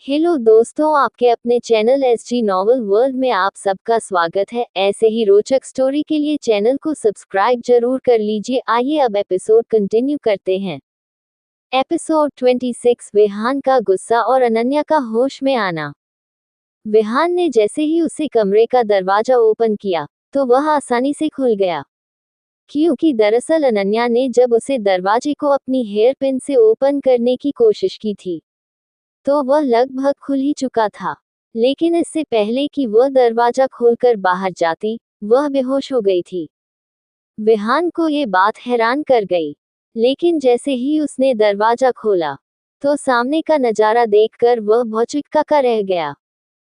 Hello दोस्तों, आपके अपने चैनल एसजी नॉवल वर्ल्ड में आप सबका स्वागत है। ऐसे ही रोचक स्टोरी के लिए चैनल को सब्सक्राइब जरूर कर लीजिए। आइए अब एपिसोड कंटिन्यू करते हैं। एपिसोड 26, विहान का गुस्सा और अनन्या का होश में आना। विहान ने जैसे ही उसे कमरे का दरवाजा ओपन किया तो वह आसानी से खुल गया, क्योंकि दरअसल अनन्या ने जब उसे दरवाजे को अपनी हेयर पिन से ओपन करने की कोशिश की थी तो वह लगभग खुल ही चुका था। लेकिन इससे पहले कि वह दरवाजा खोलकर बाहर जाती, वह बेहोश हो गई थी। विहान को ये बात हैरान कर गई, लेकिन जैसे ही उसने दरवाजा खोला तो सामने का नजारा देखकर वह भौचक्का रह गया,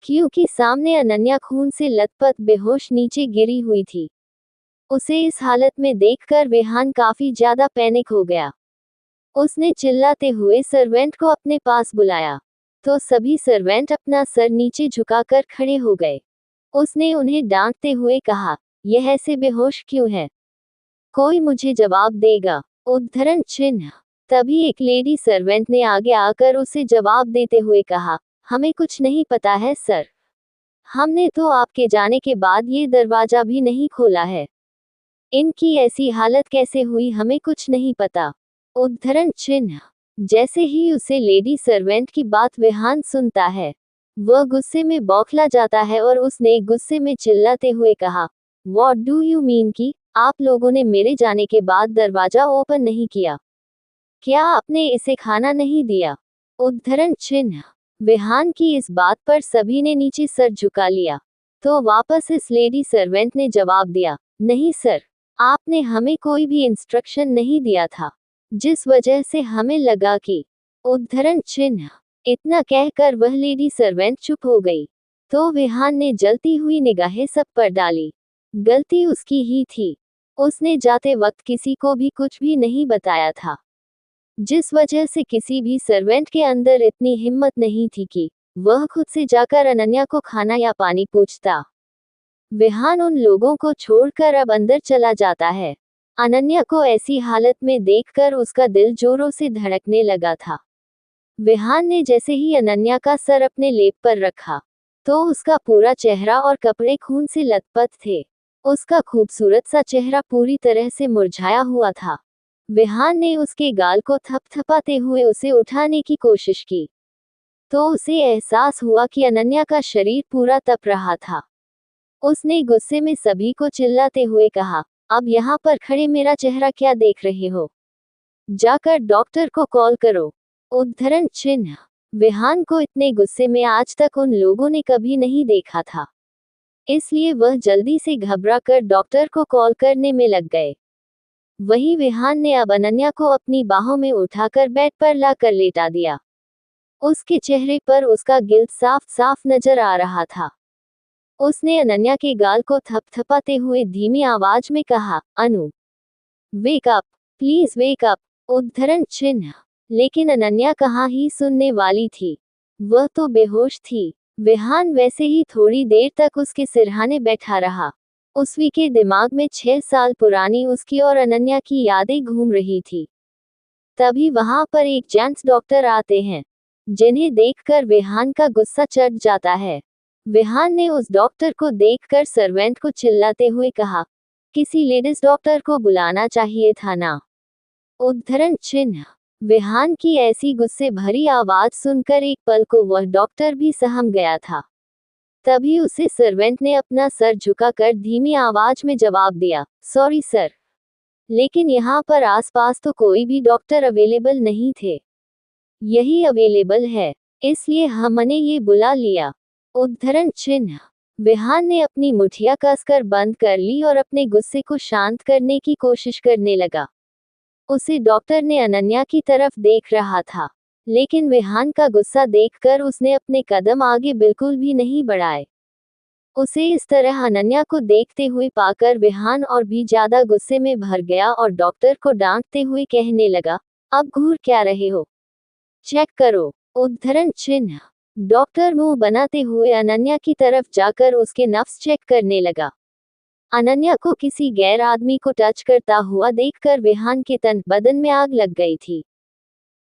क्योंकि सामने अनन्या खून से लथपथ बेहोश नीचे गिरी हुई थी। उसे इस हालत में देखकर विहान काफी ज्यादा पैनिक हो गया। उसने चिल्लाते हुए सर्वेंट को अपने पास बुलाया तो सभी सर्वेंट अपना सर नीचे झुकाकर खड़े हो गए। उसने उन्हें डांटते हुए कहा, यह ऐसे बेहोश क्यों है? कोई मुझे जवाब देगा? उद्धरण चिन्ह। तभी एक लेडी सर्वेंट ने आगे आकर उसे जवाब देते हुए कहा, हमें कुछ नहीं पता है सर। हमने तो आपके जाने के बाद ये दरवाजा भी नहीं खोला है। इनकी ऐसी हालत कैसे हुई हमें कुछ नहीं पता। उद्धरण चिन्ह। जैसे ही उसे लेडी सर्वेंट की बात विहान सुनता है, वह गुस्से में बौखला जाता है और उसने गुस्से में चिल्लाते हुए कहा, व्हाट डू यू मीन कि आप लोगों ने मेरे जाने के बाद दरवाजा ओपन नहीं किया? क्या आपने इसे खाना नहीं दिया? उद्धरण चिन्ह। विहान की इस बात पर सभी ने नीचे सर झुका लिया तो वापस इस लेडी सर्वेंट ने जवाब दिया, नहीं सर, आपने हमें कोई भी इंस्ट्रक्शन नहीं दिया था, जिस वजह से हमें लगा कि। उद्धरण चिन्ह। इतना कहकर वह लेडी सर्वेंट चुप हो गई तो विहान ने जलती हुई निगाहें सब पर डाली। गलती उसकी ही थी, उसने जाते वक्त किसी को भी कुछ भी नहीं बताया था, जिस वजह से किसी भी सर्वेंट के अंदर इतनी हिम्मत नहीं थी कि वह खुद से जाकर अनन्या को खाना या पानी पूछता। विहान उन लोगों को छोड़कर अब अंदर चला जाता है। अनन्या को ऐसी हालत में देखकर उसका दिल जोरों से धड़कने लगा था। विहान ने जैसे ही अनन्या का सर अपने लेप पर रखा तो उसका पूरा चेहरा और कपड़े खून से लथपथ थे। उसका खूबसूरत सा चेहरा पूरी तरह से मुरझाया हुआ था। विहान ने उसके गाल को थपथपाते हुए उसे उठाने की कोशिश की तो उसे एहसास हुआ कि अनन्या का शरीर पूरा तप रहा था। उसने गुस्से में सभी को चिल्लाते हुए कहा, अब यहाँ पर खड़े मेरा चेहरा क्या देख रहे हो? जाकर डॉक्टर को कॉल करो। उद्धरण चिन्ह। विहान को इतने गुस्से में आज तक उन लोगों ने कभी नहीं देखा था, इसलिए वह जल्दी से घबराकर डॉक्टर को कॉल करने में लग गए। वहीं विहान ने अब अनन्या को अपनी बाहों में उठाकर बेड पर लाकर लेटा दिया। उसके चेहरे पर उसका गिल्ट साफ साफ नजर आ रहा था। उसने अनन्या के गाल को थपथपाते हुए धीमी आवाज में कहा, Anu, wake up, please wake up. उद्धरण चिन्ह। लेकिन अनन्या कहाँ ही सुनने वाली थी, वह तो बेहोश थी। विहान वैसे ही थोड़ी देर तक उसके सिरहाने बैठा रहा। उसवी के दिमाग में 6 साल पुरानी उसकी और अनन्या की यादें घूम रही थी। तभी वहां पर एक जेंट्स डॉक्टर आते हैं, जिन्हें देखकर विहान का गुस्सा चढ़ जाता है। विहान ने उस डॉक्टर को देखकर सर्वेंट को चिल्लाते हुए कहा, किसी लेडीज डॉक्टर को बुलाना चाहिए था ना। उद्धरण चिन्ह। विहान की ऐसी गुस्से भरी आवाज सुनकर एक पल को वह डॉक्टर भी सहम गया था। तभी उसे सर्वेंट ने अपना सर झुकाकर धीमी आवाज में जवाब दिया, सॉरी सर, लेकिन यहाँ पर आसपास तो कोई भी डॉक्टर अवेलेबल नहीं थे। यही अवेलेबल है, इसलिए हमने ये बुला लिया। उद्धरण चिन्ह। विहान ने अपनी मुठिया कसकर बंद कर ली और अपने गुस्से को शांत करने की कोशिश करने लगा। उसे डॉक्टर ने अनन्या की तरफ देख रहा था, लेकिन विहान का गुस्सा देखकर उसने अपने कदम आगे बिल्कुल भी नहीं बढ़ाए। उसे इस तरह अनन्या को देखते हुए पाकर विहान और भी ज्यादा गुस्से में भर गया और डॉक्टर को डांटते हुए कहने लगा, अब घूर क्या रहे हो? चेक करो। उद्धरण चिन्ह। डॉक्टर मुंह बनाते हुए अनन्या की तरफ जाकर उसके नफ्स चेक करने लगा। अनन्या को किसी गैर आदमी को टच करता हुआ देखकर विहान के तन बदन में आग लग गई थी,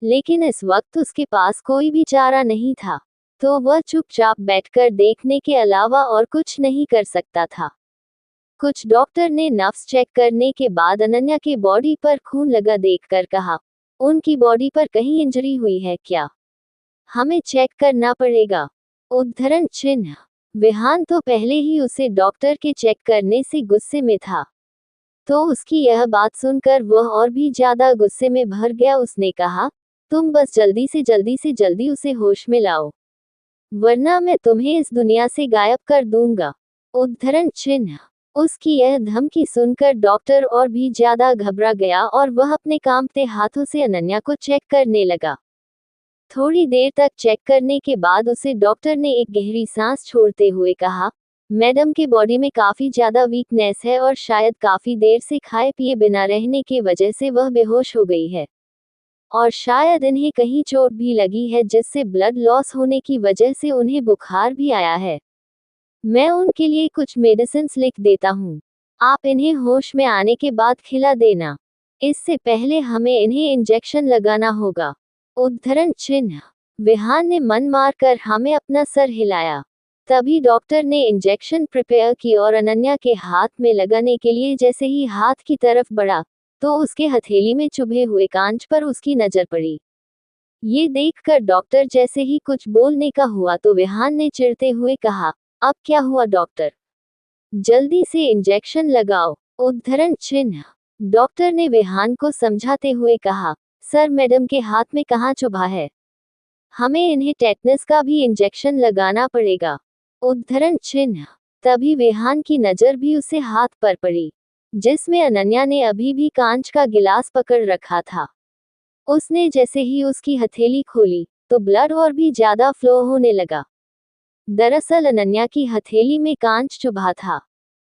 लेकिन इस वक्त उसके पास कोई भी चारा नहीं था। तो वह चुपचाप बैठकर देखने के अलावा और कुछ नहीं कर सकता था। कुछ डॉक्टर ने नब्ज चेक करने के बाद अनन्या के बॉडी पर खून लगा देखकर कहा, उनकी बॉडी पर कहीं इंजरी हुई है क्या? हमें चेक करना पड़ेगा। उद्धरण चिन्ह। विहान तो पहले ही उसे डॉक्टर के चेक करने से गुस्से में था, तो उसकी यह बात सुनकर वह और भी ज्यादा गुस्से में भर गया। उसने कहा, तुम बस जल्दी से जल्दी उसे होश में लाओ, वरना मैं तुम्हें इस दुनिया से गायब कर दूंगा। उद्धरण चिन्ह। उसकी यह धमकी सुनकर डॉक्टर और भी ज्यादा घबरा गया और वह अपने कांपते हाथों से अनन्या को चेक करने लगा। थोड़ी देर तक चेक करने के बाद उसे डॉक्टर ने एक गहरी सांस छोड़ते हुए कहा, मैडम के बॉडी में काफी ज्यादा वीकनेस है और शायद काफी देर से खाए पिए बिना रहने की वजह से वह बेहोश हो गई है, और शायद इन्हें कहीं चोट भी लगी है जिससे ब्लड लॉस होने की वजह से उन्हें बुखार भी आया है। मैं उनके लिए कुछ मेडिसिन्स लिख देता हूँ, आप इन्हें होश में आने के बाद खिला देना। इससे पहले हमें इन्हें इंजेक्शन लगाना होगा। उद्धरण चिन्ह। विहान ने मन मारकर हमें अपना सर हिलाया। तभी डॉक्टर ने इंजेक्शन प्रिपेयर की और अनन्या के हाथ में लगाने के लिए जैसे ही हाथ की तरफ बढ़ा, तो उसके हथेली में चुभे हुए कांच पर उसकी नजर पड़ी। ये देखकर डॉक्टर जैसे ही कुछ बोलने का हुआ तो विहान ने चिढ़ते हुए कहा, अब क्या हुआ डॉक्टर? जल्दी से इंजेक्शन लगाओ। उद्धरण चिन्ह। डॉक्टर ने विहान को समझाते हुए कहा, सर मैडम के हाथ में कहाँ चुभा है, हमें इन्हें टेटनस का भी इंजेक्शन लगाना पड़ेगा। उद्धरण चिन्ह। तभी विहान की नजर भी उसे हाथ पर पड़ी, जिसमें अनन्या ने अभी भी कांच का गिलास पकड़ रखा था। उसने जैसे ही उसकी हथेली खोली, तो ब्लड और भी ज्यादा फ्लो होने लगा। दरअसल अनन्या की हथेली में कांच चुभा था।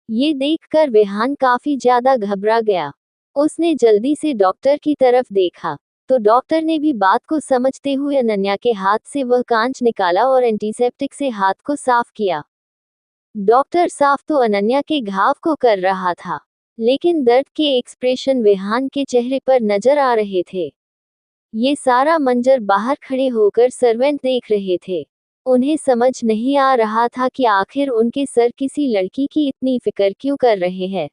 ये देखकर विहान काफी ज्यादा घबरा गया। उसने जल्दी से डॉक्टर की तरफ देखा, तो डॉक्टर ने भी बात को समझते हुए अनन्या के हाथ से वह कांच निकाला और एंटीसेप्टिक से हाथ को साफ किया। डॉक्टर साफ तो अनन्या के घाव को कर रहा था, लेकिन दर्द के एक्सप्रेशन विहान के चेहरे पर नजर आ रहे थे। ये सारा मंजर बाहर खड़े होकर सर्वेंट देख रहे थे। उन्हें समझ नहीं आ रहा था कि आखिर उनके सर किसी लड़की की इतनी फिक्र क्यों कर रहे हैं।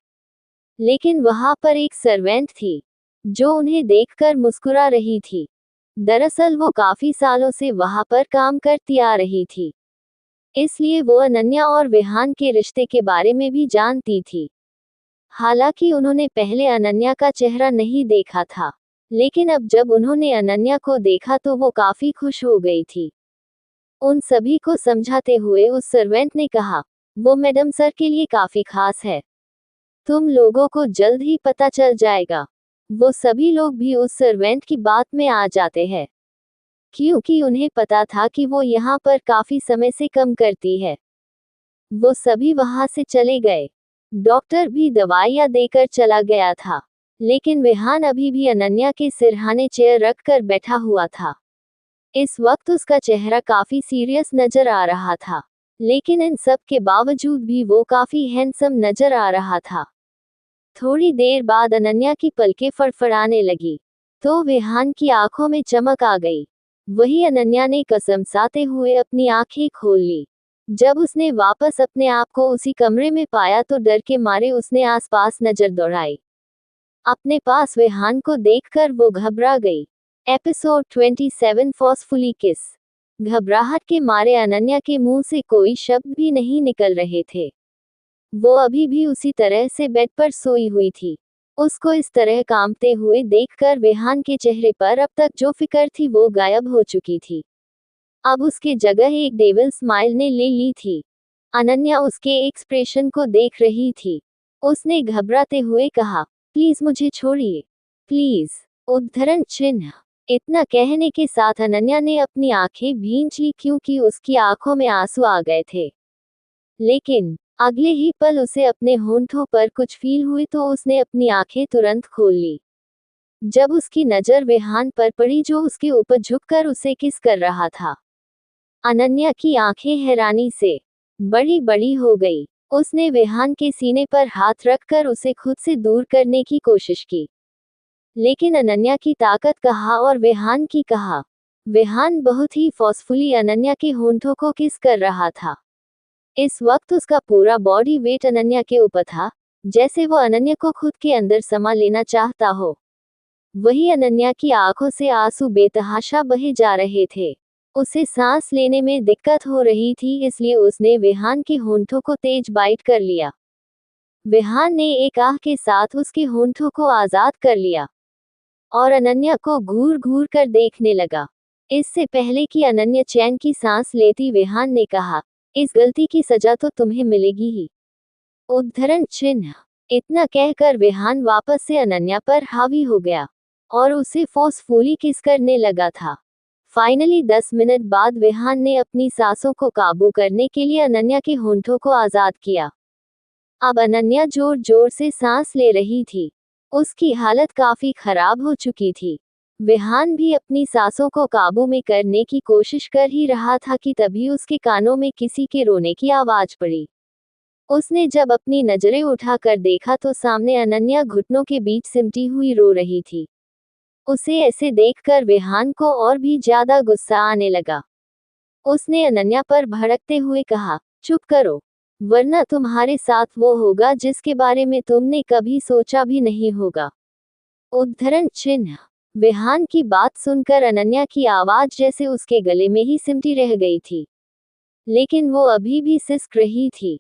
लेकिन वहां पर एक सर्वेंट थी, जो उन्हें देखकर मुस्कुरा रही थी। दरअसल वो काफी सालों से वहां पर काम करती आ रही थी, इसलिए वो अनन्या और विहान के रिश्ते के बारे में भी जानती थी। हालांकि उन्होंने पहले अनन्या का चेहरा नहीं देखा था, लेकिन अब जब उन्होंने अनन्या को देखा तो वो काफी खुश हो गई थी। उन सभी को समझाते हुए उस सर्वेंट ने कहा, वो मैडम सर के लिए काफी खास है, तुम लोगों को जल्द ही पता चल जाएगा। वो सभी लोग भी उस सर्वेंट की बात में आ जाते हैं, क्योंकि उन्हें पता था कि वो यहाँ पर काफी समय से काम करती है। वो सभी वहां से चले गए। डॉक्टर भी दवाइयाँ देकर चला गया था, लेकिन विहान अभी भी अनन्या के सिरहाने चेयर रखकर बैठा हुआ था। इस वक्त उसका चेहरा काफी सीरियस नजर आ रहा था, लेकिन इन सब के बावजूद भी वो काफी हैंडसम नजर आ रहा था। थोड़ी देर बाद अनन्या की पलकें फड़फड़ाने लगी, तो विहान की आंखों में चमक आ गई। वही अनन्या ने कसमसाते हुए अपनी आंखें खोल ली। जब उसने वापस अपने आप को उसी कमरे में पाया तो डर के मारे उसने आसपास नजर दौड़ाई। अपने पास विहान को देखकर वो घबरा गई। एपिसोड 27 फोर्सफुली किस। घबराहट के मारे अनन्या के मुंह से कोई शब्द भी नहीं निकल रहे थे। वो अभी भी उसी तरह से बेड पर सोई हुई थी। उसको इस तरह कांपते हुए देखकर विहान के चेहरे पर अब तक जो फिक्र थी वो गायब हो चुकी थी। अब उसके जगह एक डेविल स्माइल ने ले ली थी। अनन्या उसके एक्सप्रेशन को देख रही थी। उसने घबराते हुए कहा, प्लीज मुझे छोड़िए, प्लीज। उद्धरण चिन्ह। इतना कहने के साथ अनन्या ने अपनी आंखें भींच ली, क्योंकि उसकी आंखों में आंसू आ गए थे। लेकिन अगले ही पल उसे अपने होंठों पर कुछ फील हुई तो उसने अपनी आंखें तुरंत खोल ली। जब उसकी नजर विहान पर पड़ी, जो उसके ऊपर झुककर उसे किस कर रहा था। अनन्या की आंखें हैरानी से बड़ी बड़ी हो गई। उसने विहान के सीने पर हाथ रखकर उसे खुद से दूर करने की कोशिश की, लेकिन अनन्या की ताकत कहाँ और विहान की कहाँ। विहान बहुत ही फोर्सफुली अनन्या के होंठों को किस कर रहा था। इस वक्त उसका पूरा बॉडी वेट अनन्या के ऊपर था, जैसे वो अनन्या को खुद के अंदर समा लेना चाहता हो। वही अनन्या की आंखों से आंसू बेतहाशा बहे जा रहे थे। उसे सांस लेने में दिक्कत हो रही थी, इसलिए उसने विहान के होंठों को तेज बाइट कर लिया। विहान ने एक आह के साथ उसके होंठों को आजाद कर लिया और अनन्या को घूर घूर कर देखने लगा। इससे पहले कि अनन्या चैन की सांस लेती, विहान ने कहा, इस गलती की सजा तो तुम्हें मिलेगी ही। उद्धरण चिन्ह। इतना कहकर विहान वापस से अनन्या पर हावी हो गया और उसे फोर्सफुली किस करने लगा था। फाइनली 10 मिनट बाद विहान ने अपनी सांसों को काबू करने के लिए अनन्या के होंठों को आजाद किया। अब अनन्या जोर जोर से सांस ले रही थी। उसकी हालत काफी खराब हो चुकी थी। विहान भी अपनी सांसों को काबू में करने की कोशिश कर ही रहा था कि तभी उसके कानों में किसी के रोने की आवाज पड़ी। उसने जब अपनी नजरें उठाकर देखा तो सामने अनन्या घुटनों के बीच सिमटी हुई रो रही थी। उसे ऐसे देखकर विहान को और भी ज्यादा गुस्सा आने लगा। उसने अनन्या पर भड़कते हुए कहा, चुप करो, वरना तुम्हारे साथ वो होगा जिसके बारे में तुमने कभी सोचा भी नहीं होगा। उद्धरण चिन्ह। विहान की बात सुनकर अनन्या की आवाज जैसे उसके गले में ही सिमटी रह गई थी, लेकिन वो अभी भी सिसक रही थी।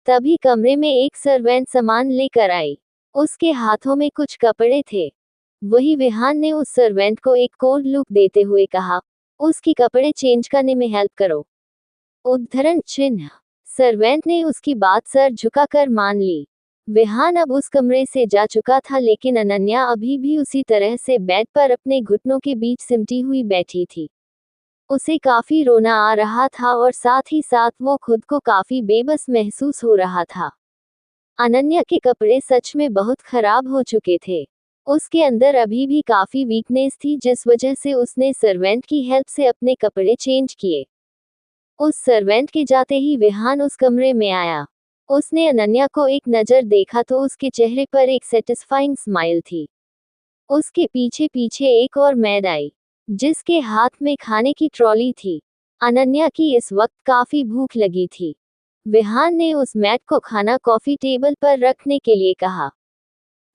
तभी कमरे में एक सर्वेंट सामान लेकर आई। उसके हाथों में कुछ कपड़े थे। वही विहान ने उस सर्वेंट को एक कोल्ड लुक देते हुए कहा, उसकी कपड़े चेंज करने में हेल्प करो। उद्धरण चिन्ह। सर्वेंट ने उसकी बात सर झुकाकर मान ली। विहान अब उस कमरे से जा चुका था, लेकिन अनन्या अभी भी उसी तरह से बेड पर अपने घुटनों के बीच सिमटी हुई बैठी थी। उसे काफी रोना आ रहा था और साथ ही साथ वो खुद को काफी बेबस महसूस हो रहा था। अनन्या के कपड़े सच में बहुत खराब हो चुके थे। उसके अंदर अभी भी काफी वीकनेस थी, जिस वजह से उसने सर्वेंट की हेल्प से अपने कपड़े चेंज किए। उस सर्वेंट के जाते ही विहान उस कमरे में आया। उसने अनन्या को एक नजर देखा तो उसके चेहरे पर एक सेटिस्फाइंग स्माइल थी। उसके पीछे पीछे एक और मैड आई, जिसके हाथ में खाने की ट्रॉली थी। अनन्या की इस वक्त काफी भूख लगी थी। विहान ने उस मैड को खाना कॉफी टेबल पर रखने के लिए कहा।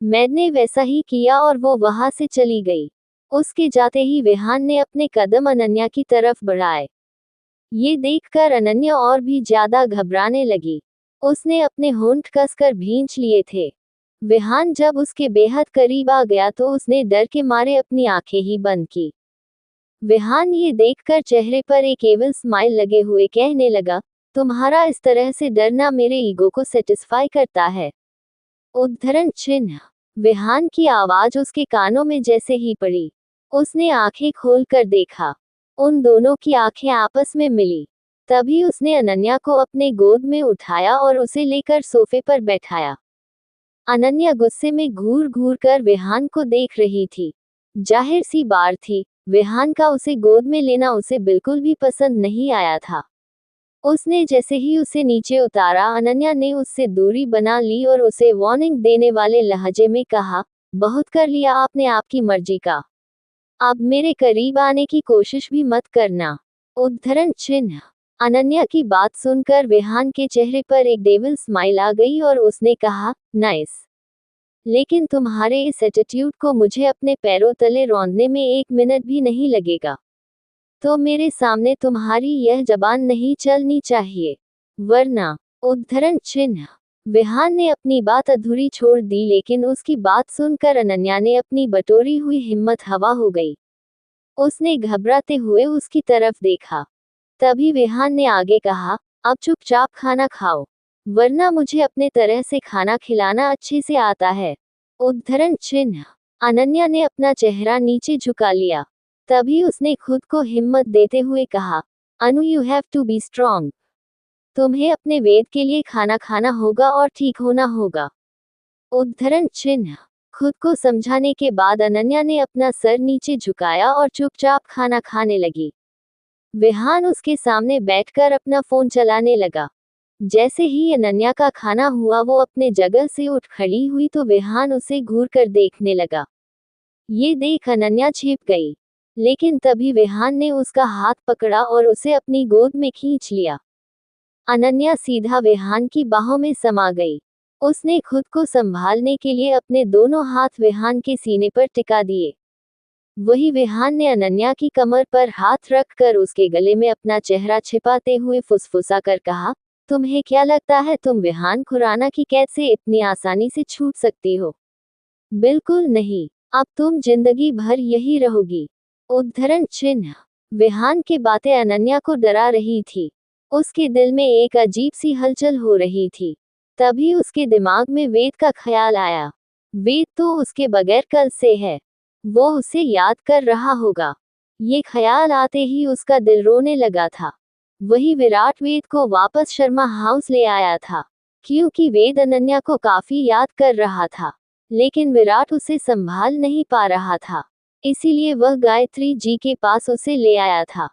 मैड ने वैसा ही किया और वो वहां से चली गई। उसके जाते ही विहान ने अपने कदम अनन्या की तरफ बढ़ाए। ये देखकर अनन्या और भी ज्यादा घबराने लगी। उसने अपने होंठ कसकर भींच लिए थे। विहान जब उसके बेहद करीब आ गया तो उसने डर के मारे अपनी आंखें ही बंद की। विहान ये देखकर चेहरे पर एक एविल स्माइल लगे हुए कहने लगा, तुम्हारा इस तरह से डरना मेरे ईगो को सेटिस्फाई करता है। उद्धरण चिन्ह। विहान की आवाज उसके कानों में जैसे ही पड़ी, उसने आंखें खोलकर देखा। उन दोनों की आंखें आपस में मिली। तभी उसने अनन्या को अपने गोद में उठाया और उसे लेकर सोफे पर बैठाया। अनन्या गुस्से में घूर घूर कर विहान को देख रही थी। जाहिर सी बात थी, विहान का उसे गोद में लेना उसे बिल्कुल भी पसंद नहीं आया था। उसने जैसे ही उसे नीचे उतारा, अनन्या ने उससे दूरी बना ली और उसे वार्निंग देने वाले लहजे में कहा, बहुत कर लिया आपने आपकी मर्जी का, अब मेरे करीब आने की कोशिश भी मत करना। उद्धरण चिन्ह। अनन्या की बात सुनकर विहान के चेहरे पर एक डेविल स्माइल आ गई और उसने कहा, नाइस, लेकिन तुम्हारे इस एटीट्यूड को मुझे अपने पैरों तले रौंदने में 1 मिनट भी नहीं लगेगा। तो मेरे सामने तुम्हारी यह जबान नहीं चलनी चाहिए, वरना। उद्धरण चिन्ह। विहान ने अपनी बात अधूरी छोड़ दी, लेकिन उसकी बात सुनकर अनन्या ने अपनी बटोरी हुई हिम्मत हवा हो गई। उसने घबराते हुए उसकी तरफ देखा। तभी विहान ने आगे कहा, अब चुपचाप खाना खाओ, वरना मुझे अपने तरह से खाना खिलाना अच्छे से आता है। उद्धरण चिन्ह। अनन्या ने अपना चेहरा नीचे झुका लिया। तभी उसने खुद को हिम्मत देते हुए कहा, Anu, you have to be strong. तुम्हें अपने वेद के लिए खाना खाना होगा और ठीक होना होगा। उद्धरण चिन्ह। खुद को समझाने के बाद अनन्या ने अपना सर नीचे झुकाया और चुपचाप खाना खाने लगी। विहान उसके सामने बैठकर अपना फोन चलाने लगा। जैसे ही अनन्या का खाना हुआ, वो अपने जगह से उठ खड़ी हुई तो विहान उसे घूर कर देखने लगा। ये देख अनन्या छिप गई। लेकिन तभी विहान ने उसका हाथ पकड़ा और उसे अपनी गोद में खींच लिया। अनन्या सीधा विहान की बाहों में समा गई। उसने खुद को संभालने के लिए अपने दोनों हाथ विहान के सीने पर टिका दिए। वही विहान ने अनन्या की कमर पर हाथ रखकर उसके गले में अपना चेहरा छिपाते हुए फुसफुसा कर कहा, तुम्हें क्या लगता है तुम विहान खुराना की कैद से इतनी आसानी से छूट सकती हो? बिल्कुल नहीं। अब तुम जिंदगी भर यही रहोगी। उद्धरण चिन्ह। विहान की बातें अनन्या को डरा रही थी। उसके दिल में एक अजीब सी हलचल हो रही थी। तभी उसके दिमाग में वेद का ख्याल आया। वेद तो उसके बगैर कल से है। वो उसे याद कर रहा होगा। ये ख्याल आते ही उसका दिल रोने लगा था। वही विराट वेद को वापस शर्मा हाउस ले आया था। क्योंकि वेद अनन्या को काफी याद कर रहा था, लेकिन विराट उसे संभाल नहीं पा रहा था। इसीलिए वह गायत्री जी के पास उसे ले आया था।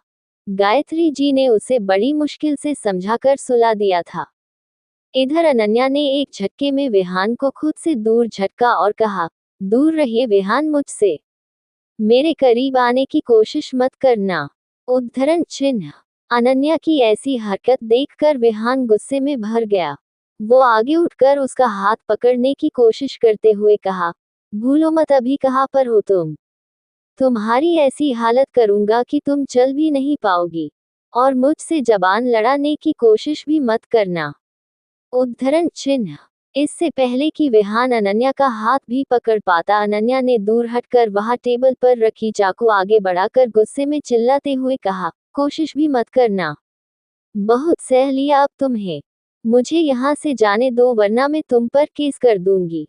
गायत्री जी ने उसे बड़ी मुश्किल से समझाकर सुला दिया था। इधर अनन्या ने एक झटके में विहान को खुद से दूर झटका और कहा, दूर रहिए विहान मुझसे। मेरे करीब आने की कोशिश मत करना। उद्धरण चिन्ह। अनन्या की ऐसी हरकत देखकर विहान गुस्से में भर गया। वो आगे उठकर उसका हाथ पकड़ने की कोशिश करते हुए कहा, भूलो मत अभी कहाँ पर हो तुम। तुम्हारी ऐसी हालत करूंगा कि तुम चल भी नहीं पाओगी, और मुझसे जबान लड़ाने की कोशिश भी मत करना। उद्धरण चिन्ह। इससे पहले कि विहान अनन्या का हाथ भी पकड़ पाता, अनन्या ने दूर हटकर वहां टेबल पर रखी चाकू आगे बढ़ाकर गुस्से में चिल्लाते हुए कहा, कोशिश भी मत करना। बहुत सह लिया अब तुम्हें। मुझे यहाँ से जाने दो वरना मैं तुम पर केस कर दूंगी।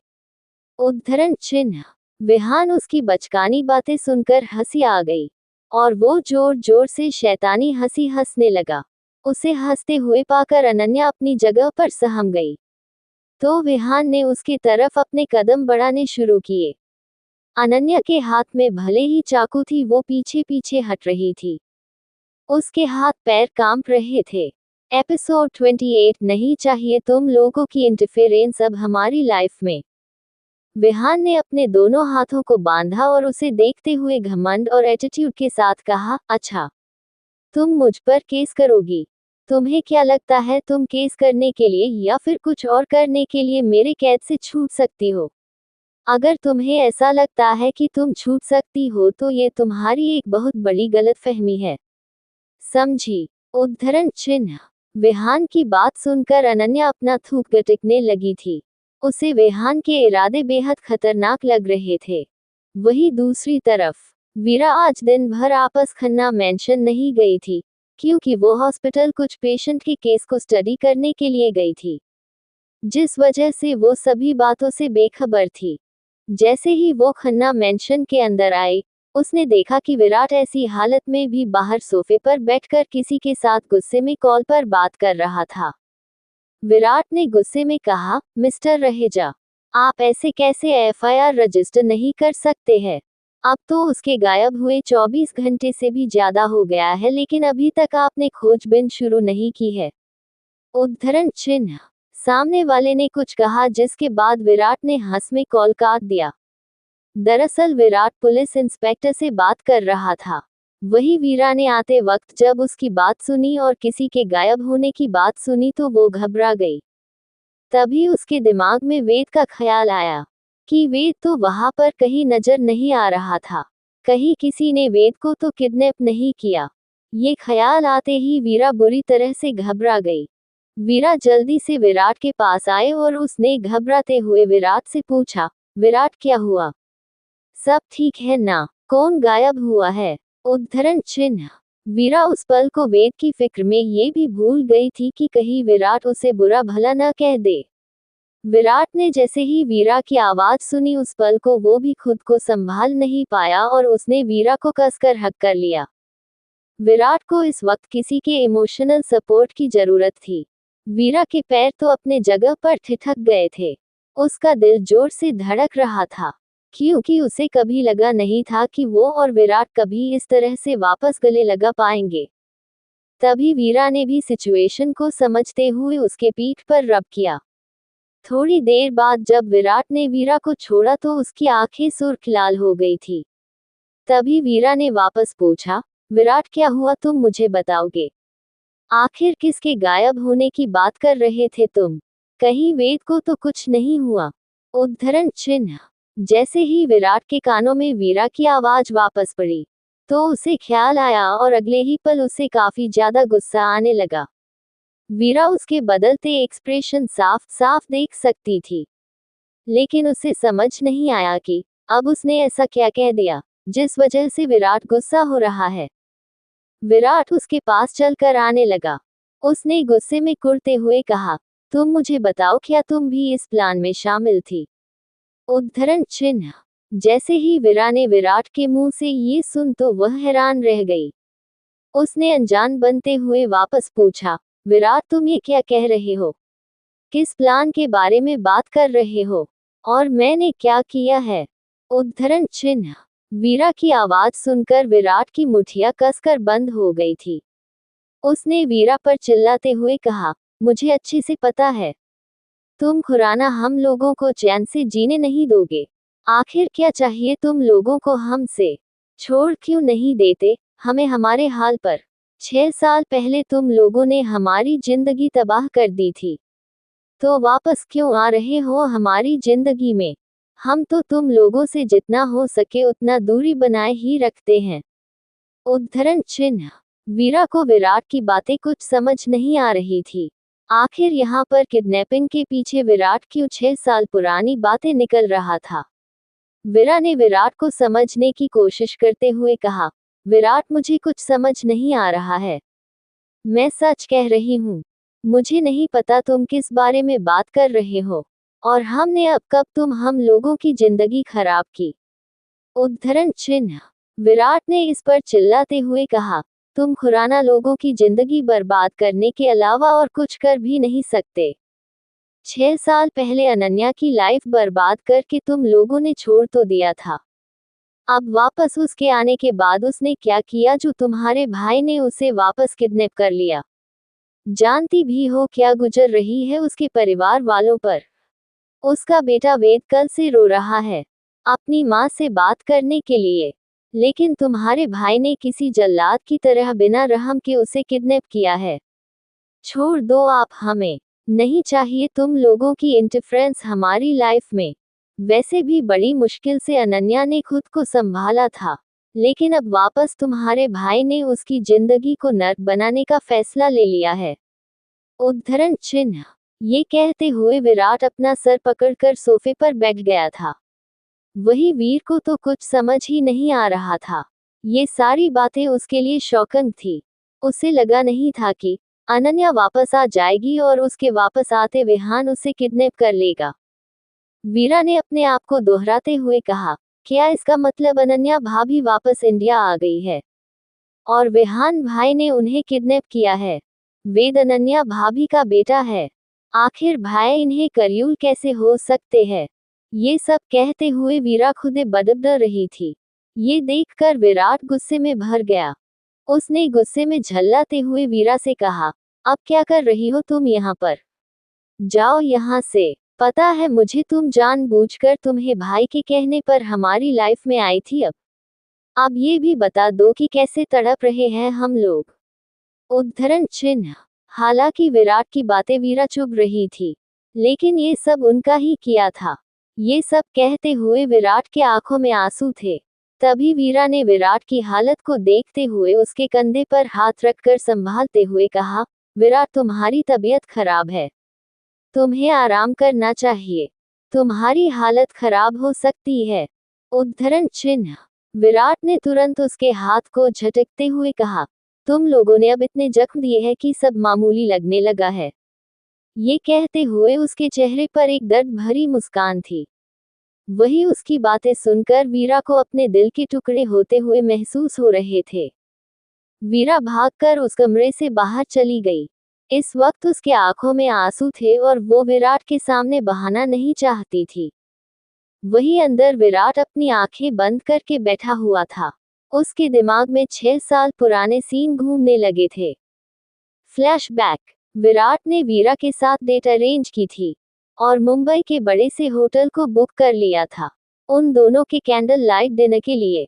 उद्धरण चिन्ह। विहान उसकी बचकानी बातें सुनकर हंसी आ गई, और वो जोर जोर से शैतानी हंसी हंसने लगा। उसे हंसते हुए पाकर अनन्या अपनी जगह पर सहम गई। तो विहान ने उसकी तरफ अपने कदम बढ़ाने शुरू किए। अनन्या के हाथ में भले ही चाकू थी, वो पीछे पीछे हट रही थी। उसके हाथ पैर कांप रहे थे। एपिसोड 28। नहीं चाहिए तुम लोगों की इंटरफेरेंस अब हमारी लाइफ में। विहान ने अपने दोनों हाथों को बांधा और उसे देखते हुए घमंड और एटीट्यूड के साथ कहा, अच्छा, तुम मुझ पर केस करोगी? तुम्हें क्या लगता है तुम केस करने के लिए या फिर कुछ और करने के लिए मेरे कैद से छूट सकती हो? अगर तुम्हें ऐसा लगता है कि तुम छूट सकती हो तो ये तुम्हारी एक बहुत बड़ी गलतफहमी है। समझी? उद्धरण चिन्ह। विहान की बात सुनकर अनन्या अपना थूक गटकने लगी थी। उसे विहान के इरादे बेहद खतरनाक लग रहे थे। वही दूसरी तरफ वीरा आज दिन भर आपस खन्ना मेंशन नहीं गई थी, क्योंकि वो हॉस्पिटल कुछ पेशेंट के केस को स्टडी करने के लिए गई थी, जिस वजह से वो सभी बातों से बेखबर थी। जैसे ही वो खन्ना मेंशन के अंदर आई, उसने देखा कि विराट ऐसी हालत में भी बाहर सोफे पर बैठकर किसी के साथ गुस्से में कॉल पर बात कर रहा था। विराट ने गुस्से में कहा, मिस्टर रहेजा, आप ऐसे कैसे एफआईआर रजिस्टर नहीं कर सकते हैं? अब तो उसके गायब हुए 24 घंटे से भी ज्यादा हो गया है, लेकिन अभी तक आपने खोजबीन शुरू नहीं की है। उद्धरण चिन्ह। सामने वाले ने कुछ कहा, जिसके बाद विराट ने हंस में कॉल काट दिया। दरअसल विराट पुलिस इंस्पेक्टर से बात कर रहा था। वही वीरा ने आते वक्त जब उसकी बात सुनी और किसी के गायब होने की बात सुनी तो वो घबरा गई। तभी उसके दिमाग में वेद का ख्याल आया कि वेद तो वहां पर कहीं नजर नहीं आ रहा था। कहीं किसी ने वेद को तो किडनैप नहीं किया। ये ख्याल आते ही वीरा बुरी तरह से घबरा गई। वीरा जल्दी से विराट के पास आए और उसने घबराते हुए विराट से पूछा, विराट क्या हुआ? सब ठीक है ना? कौन गायब हुआ है? उद्धरण चिन्ह। वीरा उस पल को वेद की फिक्र में ये भी भूल गई थी कि कहीं विराट उसे बुरा भला न कह दे। विराट ने जैसे ही वीरा की आवाज सुनी, उस पल को वो भी खुद को संभाल नहीं पाया और उसने वीरा को कसकर हक कर लिया। विराट को इस वक्त किसी के इमोशनल सपोर्ट की जरूरत थी। वीरा के पैर तो अपने जगह पर ठिठक गए थे। उसका दिल जोर से धड़क रहा था, क्योंकि उसे कभी लगा नहीं था कि वो और विराट कभी इस तरह से वापस गले लगा पाएंगे। तभी वीरा ने भी सिचुएशन को समझते हुए उसके पीठ पर रब किया। थोड़ी देर बाद जब विराट ने वीरा को छोड़ा तो उसकी आंखें सुर्ख लाल हो गई थी। तभी वीरा ने वापस पूछा, विराट क्या हुआ, तुम मुझे बताओगे? आखिर किसके गायब होने की बात कर रहे थे तुम? कहीं वेद को तो कुछ नहीं हुआ? उद्धरण चिन्ह। जैसे ही विराट के कानों में वीरा की आवाज वापस पड़ी, तो उसे ख्याल आया और अगले ही पल उसे काफी ज्यादा गुस्सा आने लगा। वीरा उसके बदलते एक्सप्रेशन साफ साफ देख सकती थी, लेकिन उसे समझ नहीं आया कि अब उसने ऐसा क्या कह दिया जिस वजह से विराट गुस्सा हो रहा है। विराट उसके पास चलकर आने लगा। उसने गुस्से में कुर्ते हुए कहा, तुम मुझे बताओ, क्या तुम भी इस प्लान में शामिल थी? उद्धरण चिन्ह। जैसे ही वीरा ने विराट के मुंह से ये सुन तो वह हैरान रह गई। उसने अनजान बनते हुए वापस पूछा, विराट तुम ये क्या कह रहे हो? किस प्लान के बारे में बात कर रहे हो? और मैंने क्या किया है? उद्धरण चिन्ह। वीरा की आवाज सुनकर विराट की मुठ्ठियां कसकर बंद हो गई थी। उसने वीरा पर चिल्लाते हुए कहा, मुझे अच्छे से पता है, तुम खुराना हम लोगों को चैन से जीने नहीं दोगे। आखिर क्या चाहिए तुम लोगों को हमसे? छोड़ क्यों नहीं देते हमें हमारे हाल पर? 6 साल पहले तुम लोगों ने हमारी जिंदगी तबाह कर दी थी, तो वापस क्यों आ रहे हो हमारी जिंदगी में? हम तो तुम लोगों से जितना हो सके उतना दूरी बनाए ही रखते हैं। उद्धरण चिन्ह। वीरा को विराट की बातें कुछ समझ नहीं आ रही थी। आखिर यहाँ पर किडनैपिंग के पीछे विराट क्यों 6 साल पुरानी बातें निकल रहा था? वीरा ने विराट को समझने की कोशिश करते हुए कहा, विराट मुझे कुछ समझ नहीं आ रहा है। मैं सच कह रही हूँ, मुझे नहीं पता तुम किस बारे में बात कर रहे हो, और हमने अब कब तुम हम लोगों की जिंदगी खराब की? उद्धरण चिन्ह। विराट ने इस पर चिल्लाते हुए कहा, तुम खुराना लोगों की जिंदगी बर्बाद करने के अलावा और कुछ कर भी नहीं सकते। 6 साल पहले अनन्या की लाइफ बर्बाद करके तुम लोगों ने छोड़ तो दिया था। अब वापस उसके आने के बाद उसने क्या किया जो तुम्हारे भाई ने उसे वापस किडनैप कर लिया? जानती भी हो क्या गुजर रही है उसके परिवार वालों पर? उसका बेटा वेद कल से रो रहा है अपनी माँ से बात करने के लिए, लेकिन तुम्हारे भाई ने किसी जल्लाद की तरह बिना रहम के उसे किडनैप किया है। छोड़ दो आप हमें, नहीं चाहिए तुम लोगों की इंटरफेरेंस हमारी लाइफ में। वैसे भी बड़ी मुश्किल से अनन्या ने खुद को संभाला था, लेकिन अब वापस तुम्हारे भाई ने उसकी जिंदगी को नर्क बनाने का फैसला ले लिया है। उद्धरण चिन्ह। ये कहते हुए विराट अपना सर पकड़कर सोफे पर बैठ गया था। वही वीर को तो कुछ समझ ही नहीं आ रहा था। ये सारी बातें उसके लिए शॉकिंग थी। उसे लगा नहीं था कि अनन्या वापस आ जाएगी और उसके वापस आते विहान उसे किडनैप कर लेगा। वीरा ने अपने आप को दोहराते हुए कहा, क्या इसका मतलब अनन्या भाभी वापस इंडिया आ गई है और विहान भाई ने उन्हें किडनैप किया है? वेद अनन्या भाभी का बेटा है, आखिर भाई इन्हें करियूल कैसे हो सकते हैं? ये सब कहते हुए वीरा खुदे बदब रही थी। ये देखकर विराट गुस्से में भर गया। उसने गुस्से में झल्लाते हुए वीरा से कहा, अब क्या कर रही हो तुम यहाँ पर? जाओ यहाँ से। पता है मुझे, तुम जानबूझकर तुम्हें भाई के कहने पर हमारी लाइफ में आई थी। अब ये भी बता दो कि कैसे तड़प रहे हैं हम लोग। उद्धरण चिन्ह। हालांकि विराट की बातें वीरा चुभ रही थी, लेकिन ये सब उनका ही किया था। ये सब कहते हुए विराट के आंखों में आंसू थे। तभी वीरा ने विराट की हालत को देखते हुए उसके कंधे पर हाथ रखकर संभालते हुए कहा, विराट तुम्हारी तबीयत खराब है, तुम्हें आराम करना चाहिए, तुम्हारी हालत खराब हो सकती है। उद्धरण चिन्ह। विराट ने तुरंत उसके हाथ को झटकते हुए कहा, तुम लोगों ने अब इतने जख्म दिए हैं कि सब मामूली लगने लगा है। ये कहते हुए उसके चेहरे पर एक दर्द भरी मुस्कान थी। वही उसकी बातें सुनकर वीरा को अपने दिल के टुकड़े होते हुए महसूस हो रहे थे। वीरा भागकर उस कमरे से बाहर चली गई। इस वक्त उसके आंखों में आंसू थे और वो विराट के सामने बहाना नहीं चाहती थी। वही अंदर विराट अपनी आंखें बंद करके बैठा हुआ था। उसके दिमाग में 6 साल पुराने सीन घूमने लगे थे। फ्लैशबैक। विराट ने वीरा के साथ डेट अरेंज की थी और मुंबई के बड़े से होटल को बुक कर लिया था उन दोनों के कैंडल लाइट डिनर के लिए।